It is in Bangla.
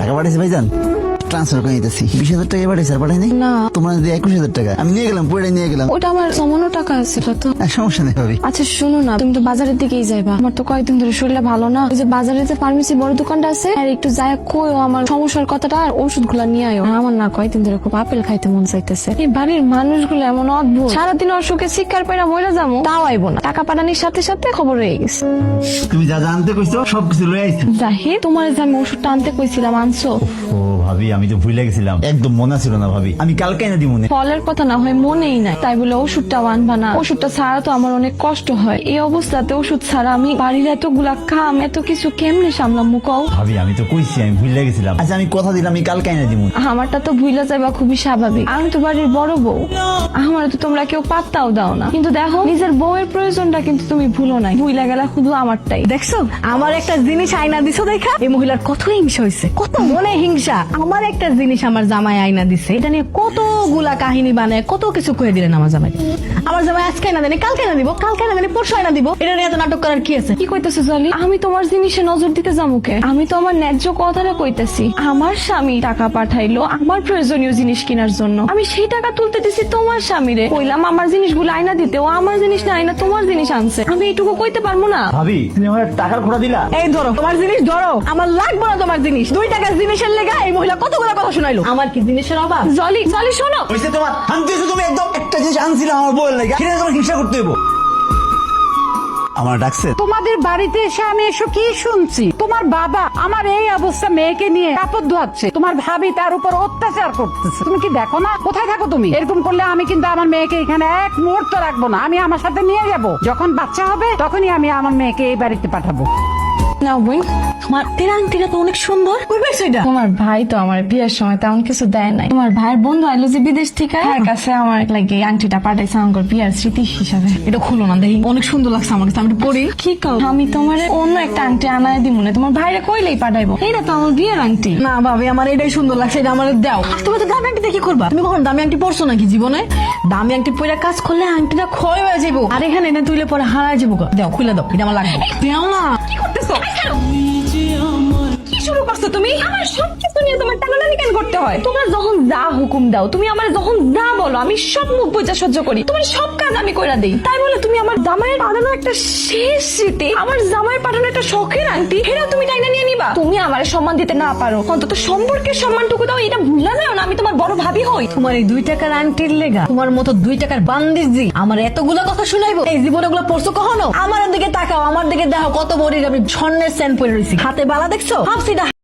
টাকা পাঠাইছি ভাইজান, ট্রান্সফার করে নিতেছি। 20,000 টাকা পাঠাইছি, আর পাঠাইনি না তোমার 21,000 টাকা আমি নিয়ে গেলাম, পুরোটাই নিয়ে গেলাম। ওটা আমার জমানো টাকা ছিল তো। সমস্যা নেই ভাবি। আচ্ছা শোনো না, তুমি তো বাজারের দিকেই যাইবা, আমার তো কয়েকদিন ধরে শরীরটা ভালো না। ওই যে বাজারে যে ফার্মেসি বড় দোকানটা আছে, আর একটু যায় কইও আমার সমস্যার কথাটা, আর ওষুধ গুলা নিয়ে আয়ো। আমার না কয়েকদিন ধরে খুব আপেল খাইতে মন চাইতেছে। এই বাড়ির মানুষগুলো এমন অদ্ভুত, সারাদিন অসুখে শিকার পেরা মরে যাবো, তাও আইবো না। টাকা পাঠানির সাথে সাথে খবর হয়ে গেছে। তুমি যা জানতে কইছো সবকিছু লয়ে আইছো। জাহিদ, তোমার যে আমি ওষুধটা আনতে কইছিলাম আনছো? ও ভাবি, আমি তো ভুলে গেছিলাম, একদম মনে ছিল না ভাবি। আমি কালকে এনে দিব মনে। ফলের কথা না হয় মনেই নাই, তাই বলে ওষুধটাও আনবা না? ওষুধটা ছাড়া তো আমার অনেক কষ্ট হয়। এই অবস্থাতে ওষুধ ছাড়া আমি বাড়ির এতগুলা কাম এত কিছু কেমনে সামলাম মুকাও? ভাবি আমি তো কইছি আমি ভুলে গেছিলাম। আচ্ছা আমি কথা দিলাম আমি কালকে এনে দিব। আমারটা তো ভুইলা যাইবা খুবই স্বাভাবিক, আমি তো বাড়ির বড় বউ, আমার তো তোমরা কেউ পাত্তাও দাও না। কিন্তু দেখো, নিজের বউয়ের প্রয়োজনটা কিন্তু তুমি ভুলো নাই, ভুইলা গেলা শুধু আমারটাই। দেখছো আমার একটা জিনিস আয়না দিছো দেখা এই মহিলার কত হিংসা হয়েছে, কত মনে হিংসা। আমার একটা জিনিস আমার জামাই আয়না দিছে, এটা নিয়ে কতগুলা কাহিনী বানায় কত কিছু কয়ে দিলেন আমার জামাই। আমার জামাই আজকে আয়না দেনে, কালকে আয়না দিব, কালকে আয়না দেনে, পরশু আয়না দিব। এটা নিয়ে এত নাটক করার কি আছে? কি কইতেছো জলি? আমি তোমার জিনিসে নজর দিতে যামুকে? আমি তো আমার ন্যায্য কথাটা কইতেছি। আমার স্বামী টাকা পাঠাইলো আমার প্রয়োজনীয় জিনিস কেনার জন্য, আমি সেই টাকা তুলতে দিছি তোমার স্বামীরে। কইলাম আমার জিনিসগুলো আয়না দিতে, ও আমার জিনিস না আয়না তোমার জিনিস আনছে। আমি এইটুকু কইতে পারবো না? ভাবি তুমি আমার টাকার খোড়া দিলা। এই ধরো তোমার জিনিস ধরো, আমার লাগবে না তোমার জিনিস। 2 টাকার জিনিসের লেগা এই মহিলা কতগুলো কথা শুনাইলো। আমার কি জিনিসের অভাব? জলি জলি শোনো, হইছে তোমার আনতেছো তুমি, একদম একটা জিনিস আনছিলাম আমার বউয়ের লাগা, সেটা তোমার হিংসা করতে হইব। আমার ডাকছে। তোমাদের বাড়িতে এসে আমি এসব কি শুনছি? তোমার বাবা আমার এই অবস্থা মেয়েকে নিয়ে কাপড় ধোয়াচ্ছে, তোমার ভাবি তার উপর অত্যাচার করতেছে। তুমি কি দেখো না? কোথায় থাকো তুমি? এরকম করলে আমি কিন্তু আমার মেয়েকে এখানে এক মুহূর্ত রাখবো না, আমি আমার সাথে নিয়ে যাব। যখন বাচ্চা হবে তখনই আমি আমার মেয়েকে এই বাড়িতে পাঠাবো। নাও বোন, তোমার আংটিটা তো অনেক সুন্দর, কই পাইছো এটা? তোমার ভাই তো আমার বিয়ের সময় তেমন কিছু দেয় নাই। তোমার ভাইয়ের বন্ধু আইলো যে বিদেশ থেকে, তার কাছে আমার লাগে আংটিটা পাঠাইছে আমার বিয়ের স্মৃতি হিসাবে। এটা খুলো না, দেখি অনেক সুন্দর লাগছে আমার কাছে, আমি একটু পরি। কি কও? আমি তোমার অন্য একটা আংটি আনায় দিব না, তোমার ভাইরে কইলেই পাঠাইবো। এটা তো আমার বিয়ের আংটি। না ভাবি, আমার এটাই সুন্দর লাগছে, এটা আমার দাও। আর তুমি তো দামি আংটি দেখি করবা? তুমি কখন দামি আংটি পরছো নাকি জীবনে? দামি আংটি পরে কাজ করলে আংটিটা ক্ষয় হয়ে যাবো, আর এখানে এনে তুইলে পরে হারায় যাবো। দাও, খুলে দাও, এটা আমার লাগবে। দাও না। কি করতেছো? কি শুরু করছো তুমি? আমার সবকিছু নিয়ে তোমার টানাটানি কেন করতে হয়? তোমরা যখন যা হুকুম দাও, তুমি আমার যখন যা বলো, আমি সব মুখ বুঝে সহ্য করি। তোমার সব কাজ আমি কইরা দেই। তাই বলে তুমি আমার জামাইয়ের পাঠানো একটা শেষ স্মৃতি, আমার জামাইয়ের পাঠানো একটা শখের আংটি, সেটা তুমি টাইনা নিয়ে নিবা? তুমি আমার সম্মান দিতে না পারো, অন্তত সম্পর্কের সম্মানটুকু দাও। এটা ভুলা যাও না, আমি তোমার বড় ভাবি হই। তোমার এই 2 টাকার আংটির লেগা তোমার মতো 2 টাকার বান্দিজি আমার এতগুলো কথা শুনাইবো? এই জীবনে গুলো পড়ছো কখনো? আমার দিকে তাকাও, আমার দিকে দেখো কত বড় আমি স্বর্ণের সেন্ট পরে রয়েছি, হাতে বালা দেখছো? ভাবছি